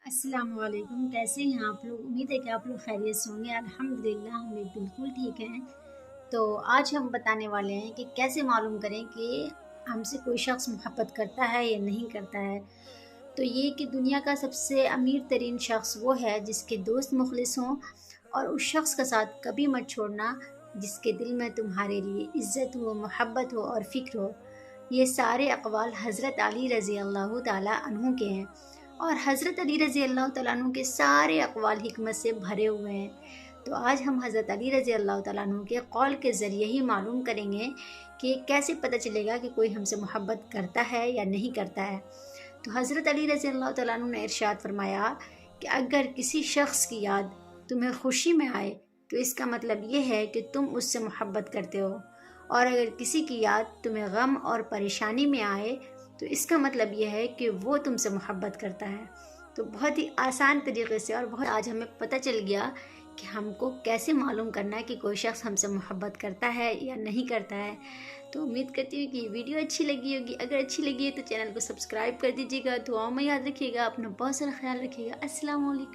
अस्सलाम वालेकुम। कैसे हैं आप लोग? उम्मीद है कि आप लोग खैरियत से होंगे। अल्हम्दुलिल्लाह हम भी बिल्कुल ठीक हैं। तो आज हम बताने वाले हैं कि कैसे मालूम करें कि हमसे कोई शख्स मोहब्बत करता है या नहीं करता है। तो ये कि दुनिया का सबसे अमीर तरीन शख्स वो है जिसके दोस्त मुखलिस हों, और उस शख्स का साथ कभी मत छोड़ना जिसके दिल में तुम्हारे लिए इज़्ज़त हो, मोहब्बत हो और फ़िक्र हो। ये सारे अक़वाल हज़रत अली रज़ी अल्लाह ताला अन्हु के हैं, और हज़रत अली रज़ी अल्लाह ताला अन्हु के सारे अक़वाल हिकमत से भरे हुए हैं। तो आज हम हज़रत अली रज़ी अल्लाह ताला अन्हु के कौल के ज़रिए ही मालूम करेंगे कि कैसे पता चलेगा कि कोई हमसे मोहब्बत करता है या नहीं करता है। तो हज़रत अली रज़ी अल्लाह ताला अन्हु ने इरशाद फरमाया कि अगर किसी शख्स की याद तुम्हें खुशी में आए तो इसका मतलब ये है कि तुम उससे मोहब्बत करते हो, और अगर किसी की याद तुम्हें गम और परेशानी में आए तो इसका मतलब ये है कि वो तुमसे मोहब्बत करता है। तो बहुत ही आसान तरीके से और बहुत आज हमें पता चल गया कि हमको कैसे मालूम करना है कि कोई शख्स हमसे मोहब्बत करता है या नहीं करता है। तो उम्मीद करती हूँ कि ये वीडियो अच्छी लगी होगी। अगर अच्छी लगी है तो चैनल को सब्सक्राइब कर दीजिएगा। दुआओं में याद रखिएगा। अपना बहुत सारा ख्याल रखिएगा। अस्सलाम वालेकुम।